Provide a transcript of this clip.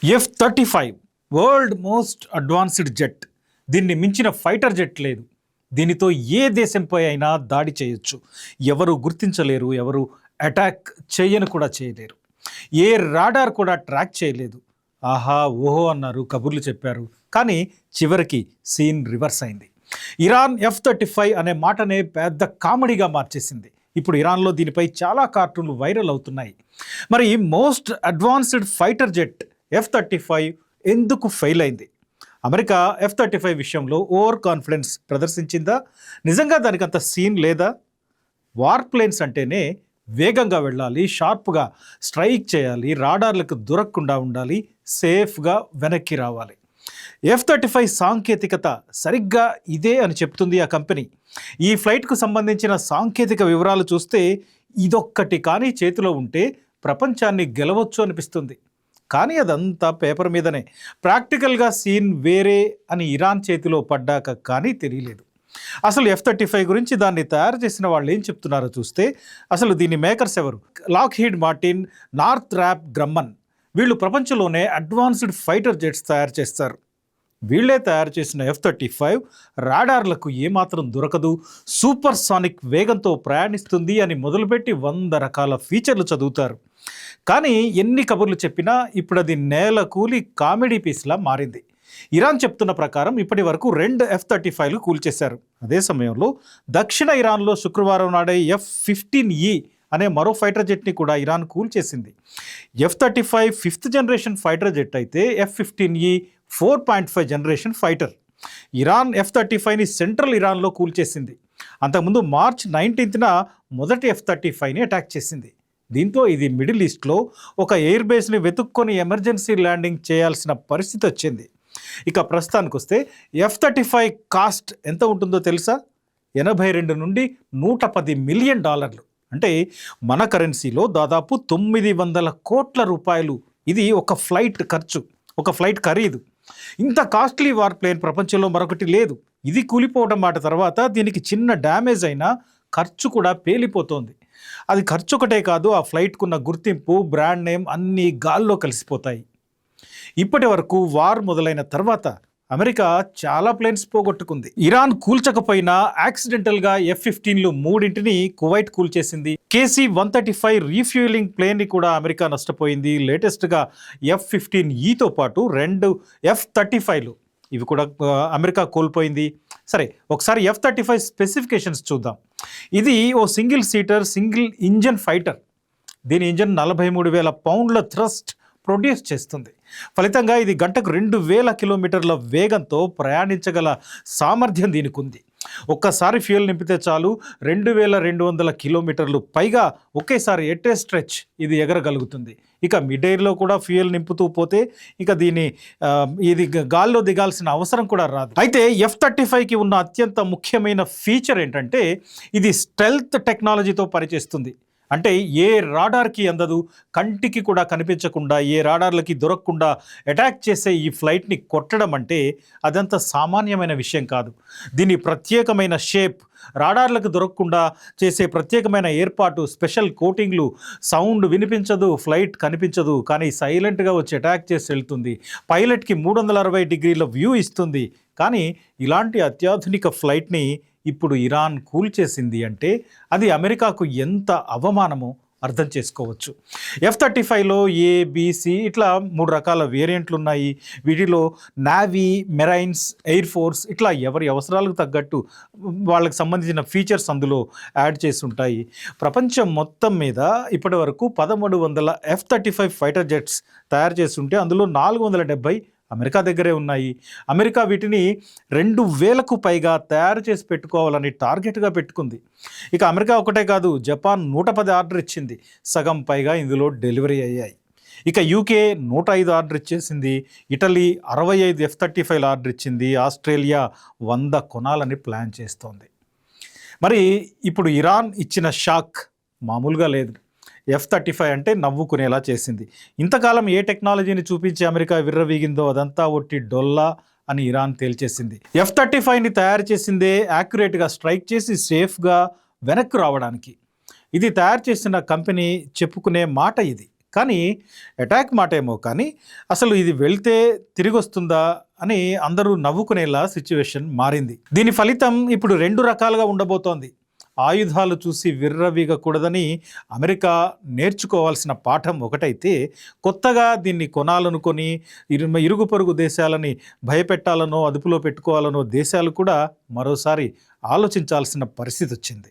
F-35 world most advanced jet. దీన్ని మించిన fighter jet లేదు. దీనితో ఏ దేశంపై అయినా దాడి చేయొచ్చు. ఎవరు గుర్తించలేరు, ఎవరు అటాక్ చేయను కూడా చేయలేరు. ఏ రాడార్ కూడా ట్రాక్ చేయలేదు. ఆహా ఓహో అన్నారు, కబుర్లు చెప్పారు, కానీ చివరికి సీన్ రివర్స్ అయింది. ఇరాన్ F-35 అనే మాటనే పెద్ద కామెడీగా మార్చేసింది. ఇప్పుడు ఇరాన్లో దీనిపై చాలా కార్టూన్లు వైరల్ అవుతున్నాయి. మరి most advanced fighter jet F-35 ఎందుకు ఫెయిల్ అయింది? అమెరికా F-35 విషయంలో ఓవర్ కాన్ఫిడెన్స్ ప్రదర్శించిందా? నిజంగా దానికి అంత సీన్ లేదా? వార్ ప్లేన్స్ అంటేనే వేగంగా వెళ్ళాలి, షార్ప్గా స్ట్రైక్ చేయాలి, రాడార్లకు దొరకకుండా ఉండాలి, సేఫ్గా వెనక్కి రావాలి. F-35 సాంకేతికత సరిగ్గా ఇదే అని చెప్తుంది ఆ కంపెనీ. ఈ ఫ్లైట్కు సంబంధించిన సాంకేతిక వివరాలు చూస్తే ఇదొక్కటి కానీ చేతిలో ఉంటే ప్రపంచాన్ని గెలవచ్చు అనిపిస్తుంది. కానీ అదంతా పేపర్ మీదనే. ప్రాక్టికల్గా సీన్ వేరే అని ఇరాన్ చేతిలో పడ్డాక కానీ తెలియలేదు. అసలు F-35 గురించి దాన్ని తయారు చేసిన వాళ్ళు ఏం చెప్తున్నారో చూస్తే, అసలు దీని మేకర్స్ ఎవరు? Lockheed Martin, Northrop Grumman. వీళ్ళు ప్రపంచంలోనే అడ్వాన్స్డ్ ఫైటర్ జెట్స్ తయారు చేస్తారు. వీళ్లే తయారు చేసిన F-35 రాడార్లకు ఏమాత్రం దొరకదు, సూపర్ సానిక్ వేగంతో ప్రయాణిస్తుంది అని మొదలుపెట్టి 100 రకాల ఫీచర్లు చదువుతారు. కానీ ఎన్ని కబుర్లు చెప్పినా ఇప్పుడు అది నేల కూలి కామెడీ పీస్లా మారింది. ఇరాన్ చెప్తున్న ప్రకారం ఇప్పటి వరకు 2 F-35లు కూల్చేశారు. అదే సమయంలో దక్షిణ ఇరాన్లో శుక్రవారం నాడే F-15E అనే మరో ఫైటర్ జెట్ని కూడా ఇరాన్ కూల్చేసింది. F-35 5th generation fighter jet అయితే F-15E 4.5 జనరేషన్ ఫైటర్. ఇరాన్ F-35ని సెంట్రల్ ఇరాన్లో కూల్చేసింది. అంతకుముందు మార్చ్ 19న మొదటి F-35ని అటాక్ చేసింది. దీంతో ఇది మిడిల్ ఈస్ట్లో ఒక ఎయిర్ బేస్ని వెతుక్కొని ఎమర్జెన్సీ ల్యాండింగ్ చేయాల్సిన పరిస్థితి వచ్చింది. ఇక ప్రస్తుతానికి వస్తే F-35 కాస్ట్ ఎంత ఉంటుందో తెలుసా? 82 నుండి 110 మిలియన్ డాలర్లు. అంటే మన కరెన్సీలో దాదాపు 900 కోట్ల రూపాయలు. ఇది ఒక ఫ్లైట్ ఖర్చు, ఒక ఫ్లైట్ ఖరీదు. ఇంత కాస్ట్లీ వార్ ప్లేన్ ప్రపంచంలో మరొకటి లేదు. ఇది కూలిపోవడం మాట తర్వాత దీనికి చిన్న డ్యామేజ్ అయినా ఖర్చు కూడా పేలిపోతోంది. అది ఖర్చు ఒకటే కాదు, ఆ ఫ్లైట్కున్న గుర్తింపు, బ్రాండ్ నేమ్ అన్నీ గాల్లో కలిసిపోతాయి. ఇప్పటి వరకు వార్ మొదలైన తర్వాత అమెరికా చాలా ప్లేన్స్ పోగొట్టుకుంది. ఇరాన్ కూల్చకపోయినా యాక్సిడెంటల్గా F-15లు 3ని కువైట్ కూల్చేసింది. KC-135 రీఫ్యూయలింగ్ ప్లేన్ని కూడా అమెరికా నష్టపోయింది. లేటెస్ట్గా F-15Eతో పాటు 2 F-35లు ఇవి కూడా అమెరికా కోల్పోయింది. సరే, ఒకసారి F-35 స్పెసిఫికేషన్స్ చూద్దాం. ఇది ఓ single seater, single engine fighter. దీని ఇంజన్ 43,000 పౌండ్ల థ్రస్ట్ ప్రొడ్యూస్ చేస్తుంది. ఫలితంగా ఇది గంటకు 2,000 కిలోమీటర్ల వేగంతో ప్రయాణించగల సామర్థ్యం దీనికి ఉంది. ఒక్కసారి ఫ్యూయల్ నింపితే చాలు 2,200 కిలోమీటర్లు పైగా ఒకేసారి ఎటే స్ట్రెచ్ ఇది ఎగరగలుగుతుంది. ఇక మిడ్ ఎయిర్లో కూడా ఫ్యూయల్ నింపుతూ పోతే ఇక ఇది గాల్లో దిగాల్సిన అవసరం కూడా రాదు. అయితే F-35కి ఉన్న అత్యంత ముఖ్యమైన ఫీచర్ ఏంటంటే ఇది స్టెల్త్ టెక్నాలజీతో పనిచేస్తుంది. అంటే ఏ రాడార్కి అందదు, కంటికి కూడా కనిపించకుండా, ఏ రాడార్లకి దొరకకుండా అటాక్ చేసే ఈ ఫ్లైట్ని కొట్టడం అంటే అదంత సామాన్యమైన విషయం కాదు. దీని ప్రత్యేకమైన షేప్, రాడార్లకు దొరకకుండా చేసే ప్రత్యేకమైన ఏర్పాటు, స్పెషల్ కోటింగ్లు, సౌండ్ వినిపించదు, ఫ్లైట్ కనిపించదు, కానీ సైలెంట్గా వచ్చి అటాక్ చేసి వెళ్తుంది. పైలట్కి 360 డిగ్రీల వ్యూ ఇస్తుంది. కానీ ఇలాంటి అత్యాధునిక ఫ్లైట్ని ఇప్పుడు ఇరాన్ కూల్చేసింది అంటే అది అమెరికాకు ఎంత అవమానమో అర్థం చేసుకోవచ్చు. F-35లో ABC ఇట్లా 3 రకాల వేరియంట్లు ఉన్నాయి. వీటిలో నావీ, మెరైన్స్, ఎయిర్ ఫోర్స్ ఇట్లా ఎవరి అవసరాలకు తగ్గట్టు వాళ్ళకి సంబంధించిన ఫీచర్స్ అందులో యాడ్ చేసి ఉంటాయి. ప్రపంచం మొత్తం మీద ఇప్పటి వరకు 1,300 F-35 ఫైటర్ జెట్స్ తయారు చేస్తుంటే అందులో 470 అమెరికా దగ్గరే ఉన్నాయి. అమెరికా వీటిని 2,000కు పైగా తయారు చేసి పెట్టుకోవాలని టార్గెట్గా పెట్టుకుంది. ఇక అమెరికా ఒకటే కాదు, జపాన్ 110 ఆర్డర్ ఇచ్చింది. సగం పైగా ఇందులో డెలివరీ అయ్యాయి. ఇక UK 105 ఆర్డర్ ఇచ్చేసింది. ఇటలీ 65 F-35 ఆర్డర్ ఇచ్చింది. ఆస్ట్రేలియా 100 కొనాలని ప్లాన్ చేస్తోంది. మరి ఇప్పుడు ఇరాన్ ఇచ్చిన షాక్ మామూలుగా లేదు. F-35 అంటే నవ్వుకునేలా చేసింది. ఇంతకాలం ఏ టెక్నాలజీని చూపించి అమెరికా విర్రవీగిందో అదంతా ఒట్టి డొల్లా అని ఇరాన్ తేల్చేసింది. F-35ని తయారు చేసిందే యాక్యురేట్గా స్ట్రైక్ చేసి సేఫ్గా వెనక్కు రావడానికి. ఇది తయారు చేసిన కంపెనీ చెప్పుకునే మాట ఇది. కానీ అటాక్ మాట ఏమో కానీ అసలు ఇది వెళ్తే తిరిగి వస్తుందా అని అందరూ నవ్వుకునేలా సిచ్యువేషన్ మారింది. దీని ఫలితం ఇప్పుడు 2 రకాలుగా ఉండబోతోంది. ఆయుధాలు చూసి విర్రవీగకూడదని అమెరికా నేర్చుకోవాల్సిన పాఠం ఒకటైతే, కొత్తగా దీన్ని కొనాలనుకొని ఇరుగు పొరుగు దేశాలని భయపెట్టాలనో అదుపులో పెట్టుకోవాలనో దేశాలు కూడా మరోసారి ఆలోచించాల్సిన పరిస్థితి వచ్చింది.